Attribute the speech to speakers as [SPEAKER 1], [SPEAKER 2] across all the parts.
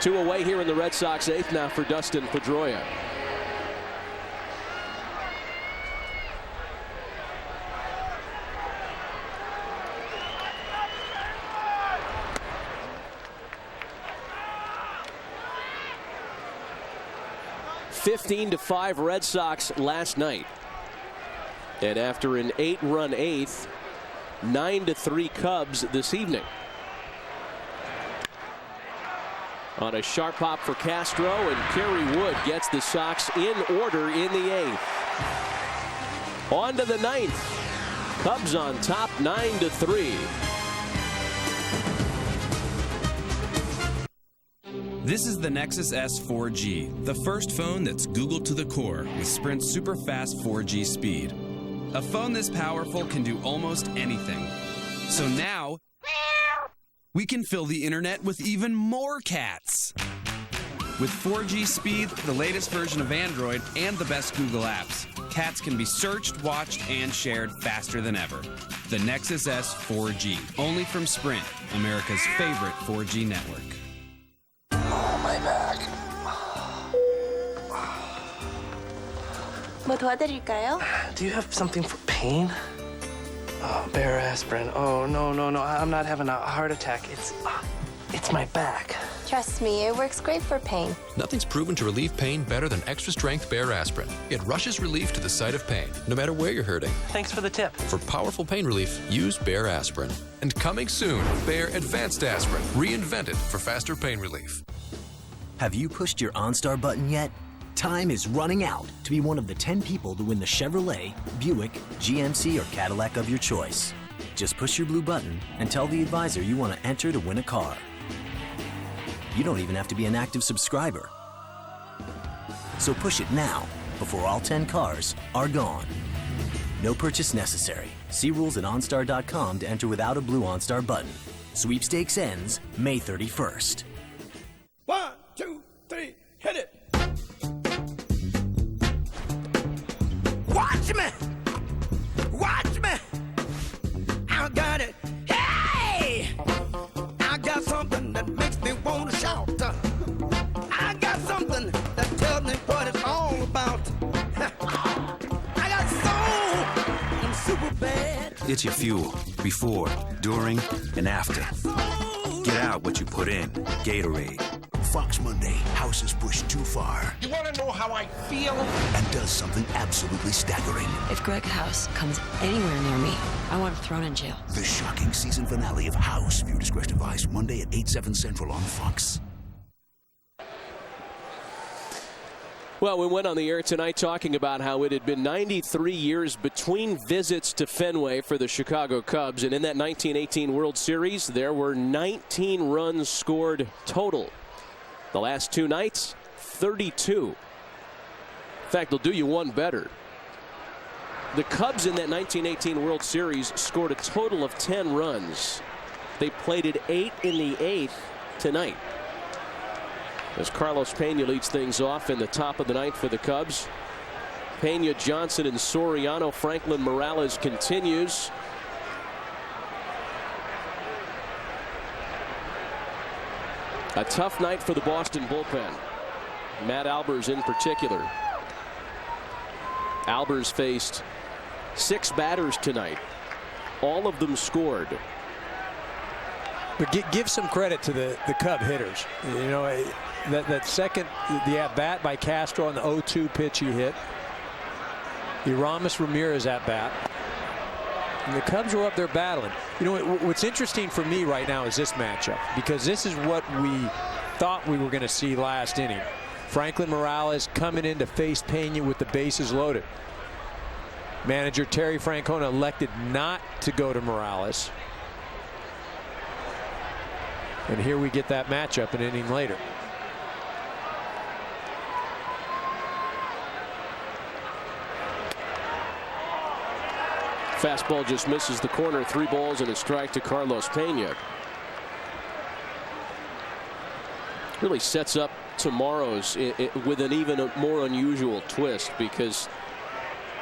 [SPEAKER 1] Two away here in the Red Sox eighth now for Dustin Pedroia. (15-5) Red Sox last night. And after an 8-run eighth, 9-3 Cubs this evening. On a sharp hop for Castro, and Kerry Wood gets the Sox in order in the eighth. On to the ninth. Cubs on top 9-3.
[SPEAKER 2] This is the Nexus S 4G, the first phone that's Googled to the core with Sprint's super fast 4G speed. A phone this powerful can do almost anything. So now, we can fill the internet with even more cats. With 4G speed, the latest version of Android, and the best Google apps, cats can be searched, watched, and shared faster than ever. The Nexus S 4G, only from Sprint, America's favorite 4G network.
[SPEAKER 3] Oh, my back.
[SPEAKER 4] 뭐 도와드릴까요?
[SPEAKER 3] Do you have something for pain? Oh, Bear aspirin. Oh, no. I'm not having a heart attack. It's my back.
[SPEAKER 4] Trust me, it works great for pain.
[SPEAKER 5] Nothing's proven to relieve pain better than extra-strength Bear aspirin. It rushes relief to the site of pain, no matter where you're hurting.
[SPEAKER 3] Thanks for the tip.
[SPEAKER 5] For powerful pain relief, use Bear aspirin. And coming soon, Bear Advanced Aspirin, reinvented for faster pain relief.
[SPEAKER 6] Have you pushed your OnStar button yet? Time is running out to be one of the 10 people to win the Chevrolet, Buick, GMC, or Cadillac of your choice. Just push your blue button and tell the advisor you want to enter to win a car. You don't even have to be an active subscriber. So push it now before all 10 cars are gone. No purchase necessary. See rules at OnStar.com to enter without a blue OnStar button. Sweepstakes ends May 31st.
[SPEAKER 7] 1, 2, 3, hit it! Watch me! Watch me! I got it! Hey! I got something that makes me want to shout. I got something that tells me what it's all about. I got soul! I'm super bad.
[SPEAKER 8] It's your fuel. Before, during, and after. Get out what you put in. Gatorade.
[SPEAKER 9] Fox Monday, House is pushed too far.
[SPEAKER 7] You want to know how I feel?
[SPEAKER 9] And does something absolutely staggering.
[SPEAKER 10] If Greg House comes anywhere near me, I want him thrown in jail.
[SPEAKER 9] The shocking season finale of House. View discretion advised Monday at 8/7 Central on Fox.
[SPEAKER 1] Well, we went on the air tonight talking about how it had been 93 years between visits to Fenway for the Chicago Cubs. And in that 1918 World Series, there were 19 runs scored total. The last two nights, 32. In fact, they'll do you one better. The Cubs in that 1918 World Series scored a total of 10 runs. They played at 8 in the 8th tonight. As Carlos Pena leads things off in the top of the ninth for the Cubs. Pena, Johnson, and Soriano. Franklin Morales continues. A tough night for the Boston bullpen. Matt Albers in particular. Albers faced 6 batters tonight. All of them scored.
[SPEAKER 11] But give some credit to the Cub hitters. You know, that second, the at-bat by Castro on the 0-2 pitch he hit. The Aramis Ramirez at-bat. And the Cubs were up there battling. You know, what's interesting for me right now is this matchup, because this is what we thought we were going to see last inning. Franklin Morales coming in to face Pena with the bases loaded. Manager Terry Francona elected not to go to Morales. And here we get that matchup an inning later.
[SPEAKER 1] Fastball just misses the corner. 3 balls and a strike to Carlos Pena. Really sets up tomorrow's with an even more unusual twist, because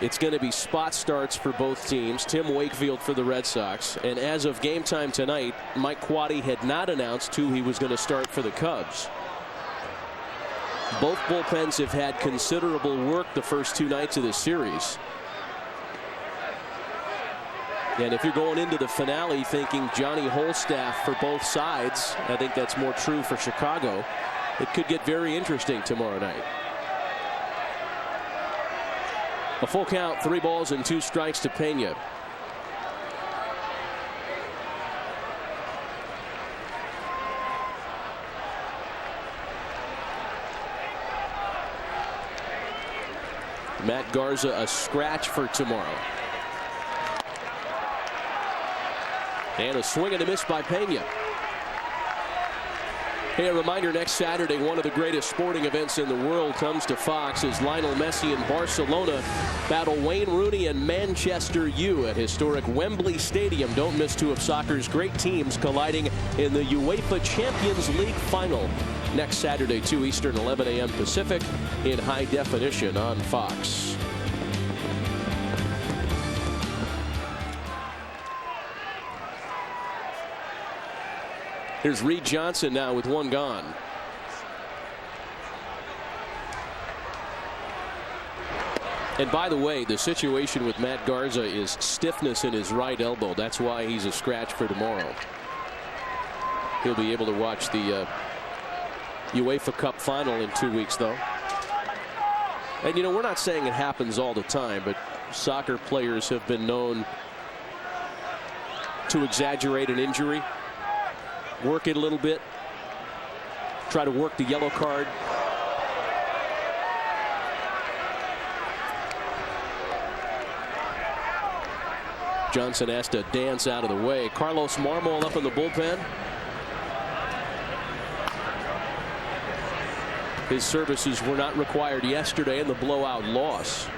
[SPEAKER 1] it's going to be spot starts for both teams. Tim Wakefield for the Red Sox. And as of game time tonight, Mike Quade had not announced who he was going to start for the Cubs. Both bullpens have had considerable work the first 2 nights of this series. And if you're going into the finale thinking Johnny Holstaff for both sides, I think that's more true for Chicago. It could get very interesting tomorrow night. A full count, 3 balls and 2 strikes to Pena. Matt Garza a scratch for tomorrow. And a swing and a miss by Pena. Hey, a reminder, next Saturday, one of the greatest sporting events in the world comes to Fox as Lionel Messi and Barcelona battle Wayne Rooney and Manchester U at historic Wembley Stadium. Don't miss 2 of soccer's great teams colliding in the UEFA Champions League final next Saturday, 2 Eastern, 11 a.m. Pacific, in high definition on Fox. Here's Reed Johnson now with 1 gone. And by the way, the situation with Matt Garza is stiffness in his right elbow. That's why he's a scratch for tomorrow. He'll be able to watch the UEFA Cup final in 2 weeks, though. And, you know, we're not saying it happens all the time, but soccer players have been known to exaggerate an injury. Work it a little bit. Try to work the yellow card. Johnson has to dance out of the way. Carlos Marmol up in the bullpen. His services were not required yesterday in the blowout loss.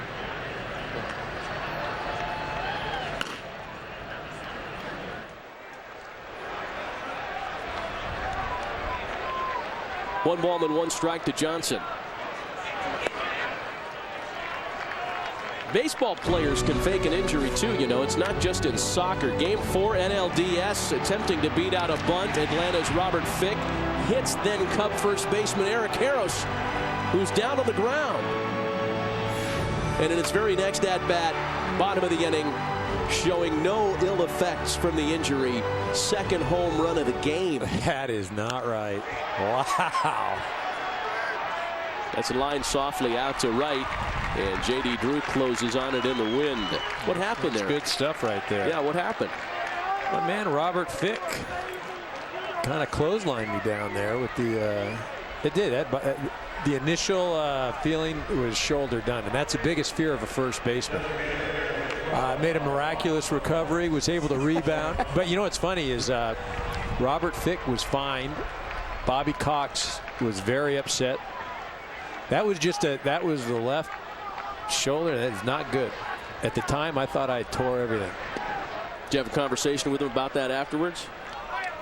[SPEAKER 1] One ball and 1 strike to Johnson. Baseball players can fake an injury too, you know. It's not just in soccer. Game 4 NLDS attempting to beat out a bunt. Atlanta's Robert Fick hits then Cub first baseman Eric Karros, who's down on the ground. And in its very next at-bat, bottom of the inning, showing no ill effects from the injury. Second home run of the game.
[SPEAKER 11] That is not right. Wow.
[SPEAKER 1] That's a line softly out to right. And J.D. Drew closes on it in the wind. What happened there?
[SPEAKER 11] Good stuff right there.
[SPEAKER 1] Yeah, what happened?
[SPEAKER 11] My man Robert Fick kind of clotheslined me down there with the it did. The initial feeling was shoulder done, and that's the biggest fear of a first baseman. Made a miraculous recovery, was able to rebound. But you know what's funny is Robert Fick was fined. Bobby Cox was very upset. That was the left shoulder. That is not good. At the time, I thought I tore everything.
[SPEAKER 1] Did you have a conversation with him about that afterwards?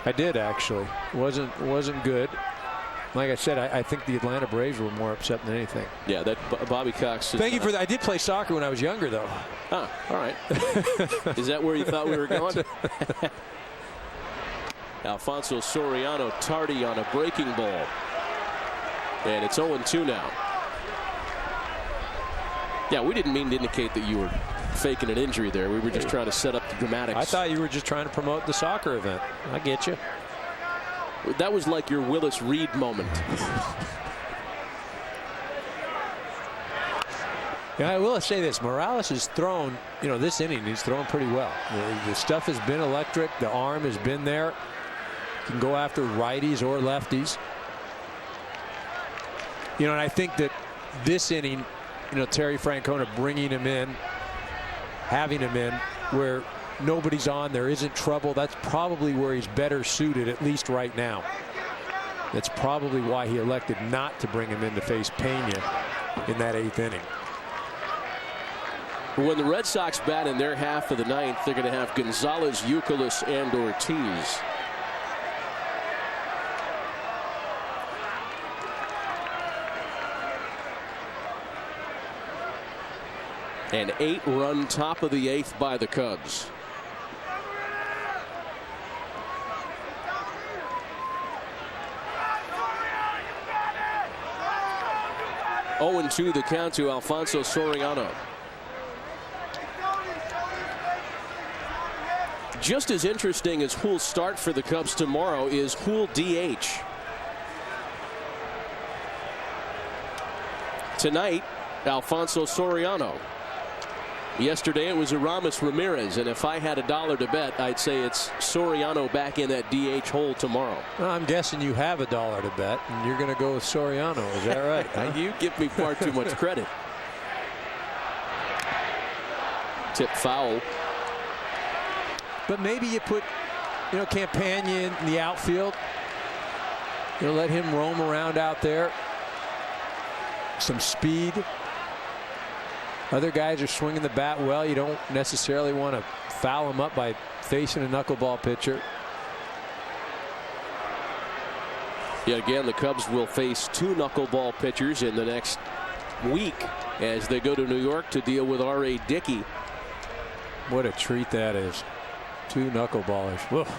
[SPEAKER 11] I did, actually. Wasn't good. Like I said, I think the Atlanta Braves were more upset than anything.
[SPEAKER 1] Yeah, that Bobby Cox.
[SPEAKER 11] Thank you for that. I did play soccer when I was younger, though.
[SPEAKER 1] All right. Is that where you thought we were going? Alfonso Soriano tardy on a breaking ball. And it's 0-2 now. Yeah, we didn't mean to indicate that you were faking an injury there. We were just trying to set up the dramatics.
[SPEAKER 11] I thought you were just trying to promote the soccer event. I get you.
[SPEAKER 1] That was like your Willis Reed moment.
[SPEAKER 11] Yeah, I will say this. Morales has thrown, you know, this inning, he's thrown pretty well. The stuff has been electric. The arm has been there. Can go after righties or lefties. You know, and I think that this inning, you know, Terry Francona bringing him in, having him in where nobody's on, there isn't trouble. That's probably where he's better suited, at least right now. That's probably why he elected not to bring him in to face Pena in that 8th inning.
[SPEAKER 1] When the Red Sox bat in their half of the 9th, they're going to have Gonzalez, Youkilis, and Ortiz. An 8-run top of the 8th by the Cubs. 0-2 the count to Alfonso Soriano. Just as interesting as who'll start for the Cubs tomorrow is who'll DH. Tonight, Alfonso Soriano. Yesterday it was Aramis Ramirez, and if I had $1 to bet, I'd say it's Soriano back in that DH hole tomorrow.
[SPEAKER 11] Well, I'm guessing you have $1 to bet, and you're going to go with Soriano. Is that right? Huh?
[SPEAKER 1] You give me far too much credit. Tip foul.
[SPEAKER 11] But maybe you put, Campagna in the outfield. Let him roam around out there. Some speed. Other guys are swinging the bat well. You don't necessarily want to foul him up by facing a knuckleball pitcher.
[SPEAKER 1] Yet again, the Cubs will face 2 knuckleball pitchers in the next week as they go to New York to deal with R.A. Dickey.
[SPEAKER 11] What a treat that is. 2 knuckleballers. Woof.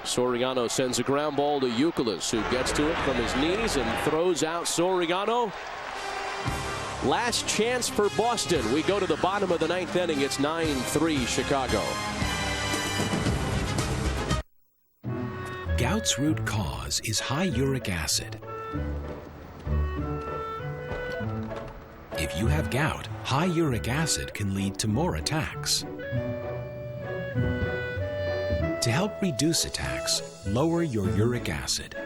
[SPEAKER 1] Soriano sends a ground ball to Youkilis, who gets to it from his knees and throws out Soriano. Last chance for Boston. We go to the bottom of the 9th inning. It's 9-3 Chicago.
[SPEAKER 12] Gout's root cause is high uric acid. If you have gout, high uric acid can lead to more attacks. To help reduce attacks, lower your uric acid.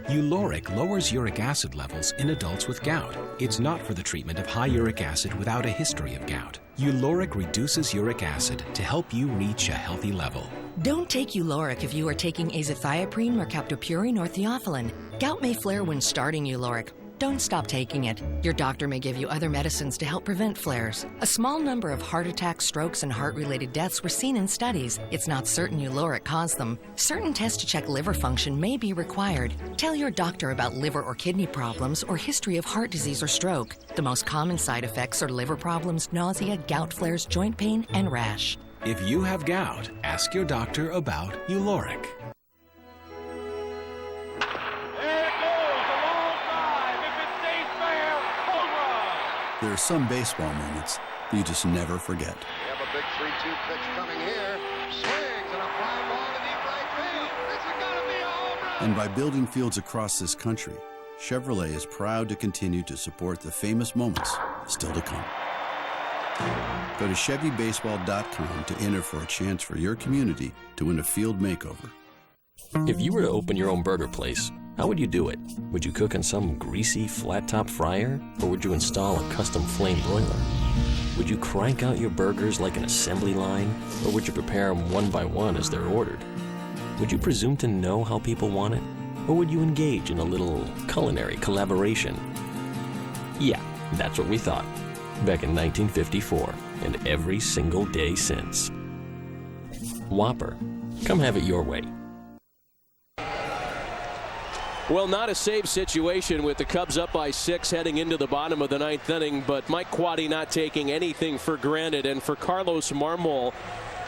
[SPEAKER 12] Uloric lowers uric acid levels in adults with gout. It's not for the treatment of high uric acid without a history of gout. Uloric reduces uric acid to help you reach a healthy level.
[SPEAKER 10] Don't take Uloric if you are taking azathioprine, mercaptopurine, or theophylline. Gout may flare when starting Uloric. Don't stop taking it. Your doctor may give you other medicines to help prevent flares. A small number of heart attacks, strokes, and heart-related deaths were seen in studies. It's not certain Uloric caused them. Certain tests to check liver function may be required. Tell your doctor about liver or kidney problems or history of heart disease or stroke. The most common side effects are liver problems, nausea, gout flares, joint pain, and rash.
[SPEAKER 12] If you have gout, ask your doctor about Uloric.
[SPEAKER 13] There are some baseball moments you just never forget.
[SPEAKER 14] We have a big 3-2 pitch coming here. Swings and a fly ball to deep right field. This is going to be a home run.
[SPEAKER 13] And by building fields across this country, Chevrolet is proud to continue to support the famous moments still to come. Go to ChevyBaseball.com to enter for a chance for your community to win a field makeover.
[SPEAKER 15] If you were to open your own burger place, how would you do it? Would you cook on some greasy, flat-top fryer? Or would you install a custom flame broiler? Would you crank out your burgers like an assembly line? Or would you prepare them one by one as they're ordered? Would you presume to know how people want it? Or would you engage in a little culinary collaboration? Yeah, that's what we thought back in 1954 and every single day since. Whopper. Come have it your way.
[SPEAKER 1] Well, not a safe situation with the Cubs up by 6 heading into the bottom of the 9th inning, but Mike Quade not taking anything for granted. And for Carlos Marmol,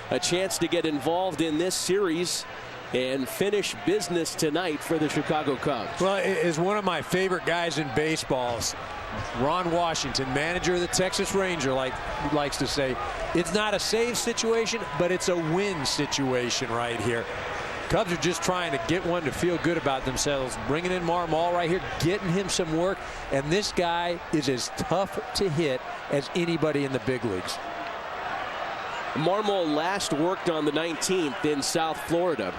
[SPEAKER 1] a chance to get involved in this series and finish business tonight for the Chicago Cubs.
[SPEAKER 11] Well, it is one of my favorite guys in baseball. Ron Washington, manager of the Texas Ranger, likes to say, it's not a save situation, but it's a win situation right here. Cubs are just trying to get one to feel good about themselves. Bringing in Marmol right here, getting him some work. And this guy is as tough to hit as anybody in the big leagues.
[SPEAKER 1] Marmol last worked on the 19th in South Florida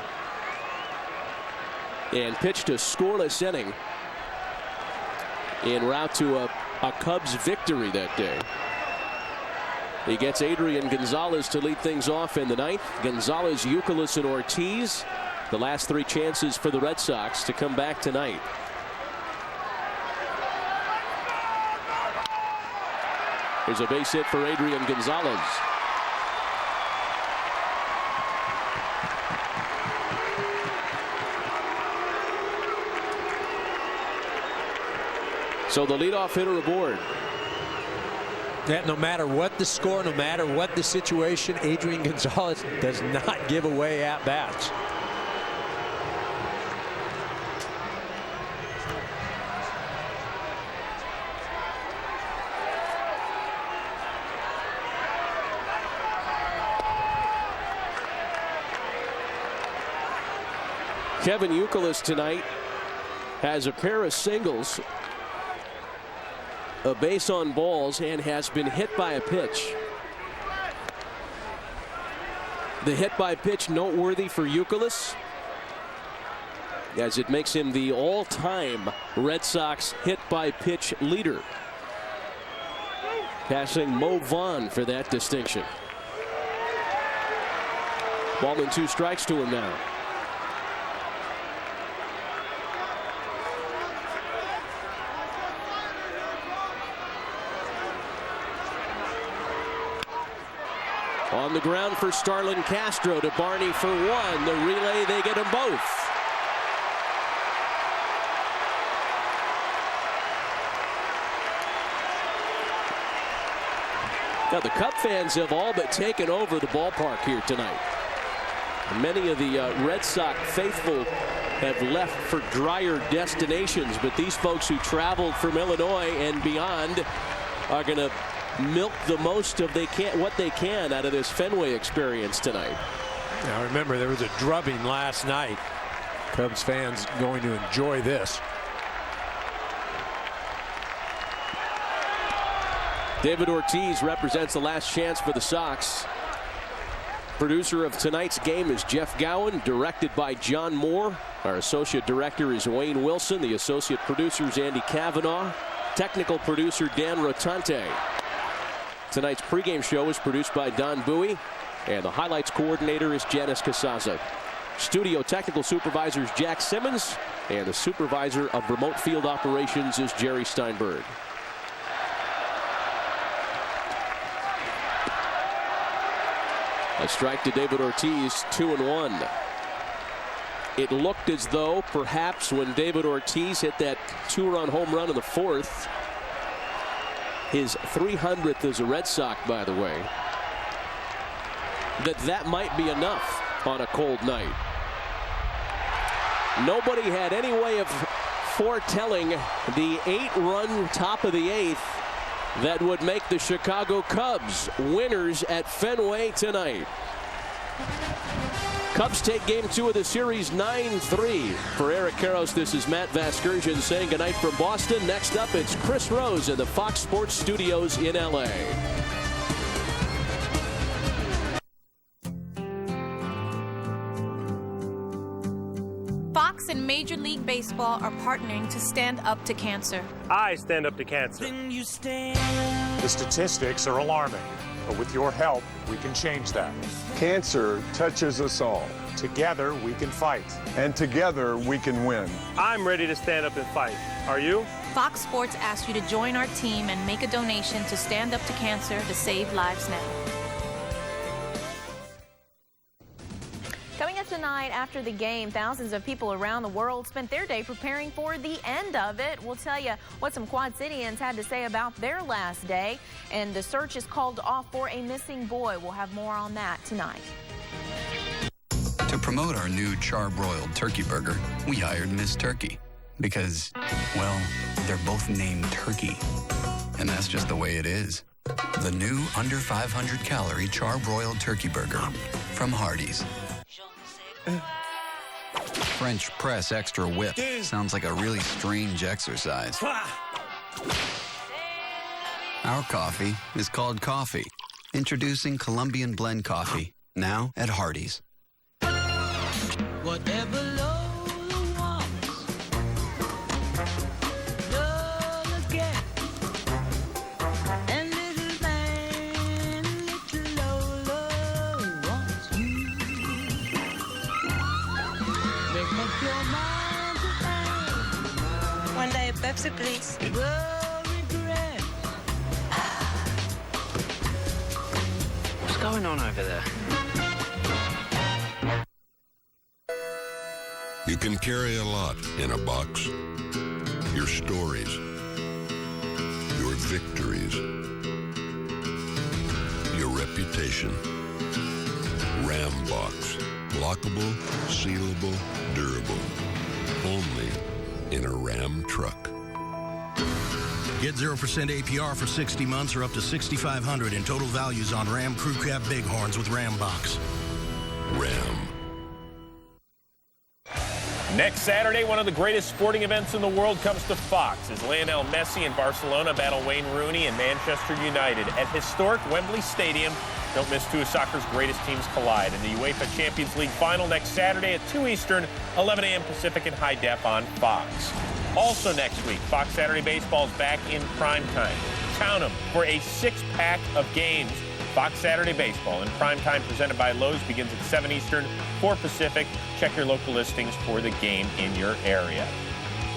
[SPEAKER 1] and pitched a scoreless inning en route to a Cubs victory that day. He gets Adrian Gonzalez to lead things off in the 9th. Gonzalez, Youkilis, and Ortiz. The last 3 chances for the Red Sox to come back tonight. Here's a base hit for Adrian Gonzalez. So the leadoff hitter aboard.
[SPEAKER 11] Yeah, no matter what the score, no matter what the situation, Adrian Gonzalez does not give away at-bats.
[SPEAKER 1] Kevin Youkilis tonight has a pair of singles, a base on balls, and has been hit by a pitch. The hit by pitch noteworthy for Youkilis, as it makes him the all-time Red Sox hit by pitch leader, passing Mo Vaughn for that distinction. 2 strikes to him now. On the ground for Starlin Castro to Barney for 1. The relay, they get them both. Now the Cub fans have all but taken over the ballpark here tonight. Many of the Red Sox faithful have left for drier destinations, but these folks who traveled from Illinois and beyond are going to milk the most of what they can out of this Fenway experience tonight.
[SPEAKER 11] Now remember, there was a drubbing last night. Cubs fans going to enjoy this.
[SPEAKER 1] David Ortiz represents the last chance for the Sox. Producer of tonight's game is Jeff Gowen, directed by John Moore. Our associate director is Wayne Wilson. The associate producer is Andy Cavanaugh. Technical producer Dan Rotante. Tonight's pregame show is produced by Don Bowie, and the highlights coordinator is Janice Casaza. Studio technical supervisor is Jack Simmons, and the supervisor of remote field operations is Jerry Steinberg. A strike to David Ortiz, 2-1. It looked as though perhaps when David Ortiz hit that 2-run home run in the 4th, his 300th as a Red Sox, by the way, that might be enough on a cold night. Nobody had any way of foretelling the 8-run top of the 8th that would make the Chicago Cubs winners at Fenway tonight. Cubs take game 2 of the series 9-3. For Eric Karros, this is Matt Vasgersian saying goodnight from Boston. Next up, it's Chris Rose in the Fox Sports Studios in LA.
[SPEAKER 16] Fox and Major League Baseball are partnering to stand up to cancer.
[SPEAKER 17] I stand up to cancer. The statistics are alarming, but with your help, we can change that.
[SPEAKER 18] Cancer touches us all.
[SPEAKER 17] Together, we can fight.
[SPEAKER 18] And together, we can win.
[SPEAKER 17] I'm ready to stand up and fight. Are you?
[SPEAKER 16] Fox Sports asks you to join our team and make a donation to Stand Up to Cancer to save lives now.
[SPEAKER 19] Coming up tonight after the game, thousands of people around the world spent their day preparing for the end of it. We'll tell you what some Quad Cityans had to say about their last day. And the search is called off for a missing boy. We'll have more on that tonight.
[SPEAKER 20] To promote our new charbroiled turkey burger, we hired Miss Turkey. Because, well, they're both named Turkey. And that's just the way it is. The new under 500-calorie charbroiled turkey burger from Hardee's. French press extra whip. Sounds like a really strange exercise. Our coffee is called coffee. Introducing Colombian blend coffee. Now at Hardee's.
[SPEAKER 7] Whatever Lola wants, Lola gets. And little man, little Lola wants you. Make up your mind tonight.
[SPEAKER 21] One day, Pepsi, please.
[SPEAKER 7] No regret.
[SPEAKER 3] What's going on over there?
[SPEAKER 22] You can carry a lot in a box. Your stories, your victories, your reputation. Ram Box. Lockable, sealable, durable. Only in a Ram truck.
[SPEAKER 23] Get 0% APR for 60 months or up to $6,500 in total values on Ram Crew Cab Bighorns with Ram Box.
[SPEAKER 22] Ram.
[SPEAKER 2] Next Saturday, one of the greatest sporting events in the world comes to Fox as Lionel Messi and Barcelona battle Wayne Rooney and Manchester United at historic Wembley Stadium. Don't miss two of soccer's greatest teams collide in the UEFA Champions League final next Saturday at 2 Eastern, 11 a.m. Pacific in high def on Fox. Also next week, Fox Saturday Baseball is back in prime time. Count them for a 6-pack of games. Fox Saturday Baseball in prime time presented by Lowe's begins at 7 Eastern, 4 Pacific. Check your local listings for the game in your area.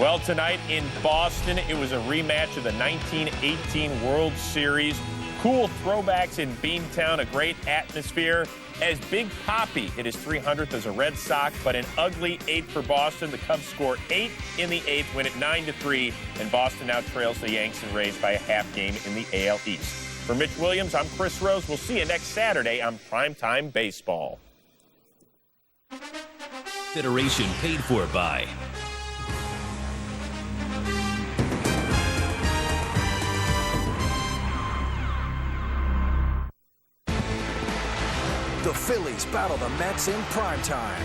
[SPEAKER 2] Well, tonight in Boston, it was a rematch of the 1918 World Series. Cool throwbacks in Beantown, a great atmosphere. As Big Papi hit his 300th as a Red Sox, but an ugly 8th for Boston. The Cubs score 8 in the 8th, win it 9-3, and Boston now trails the Yanks and Rays by a half game in the AL East. For Mitch Williams, I'm Chris Rose. We'll see you next Saturday on Primetime Baseball.
[SPEAKER 4] Federation paid for by
[SPEAKER 5] The Phillies battle the Mets in primetime.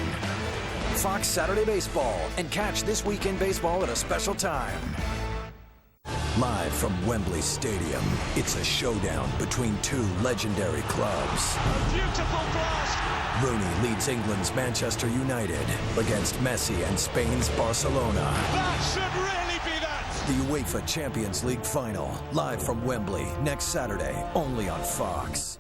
[SPEAKER 5] Fox Saturday Baseball, and catch This Weekend Baseball at a special time. Live from Wembley Stadium, it's a showdown between two legendary clubs.
[SPEAKER 24] Beautiful blast!
[SPEAKER 5] Rooney leads England's Manchester United against Messi and Spain's Barcelona.
[SPEAKER 24] That should really be that!
[SPEAKER 5] The UEFA Champions League Final, live from Wembley, next Saturday, only on Fox.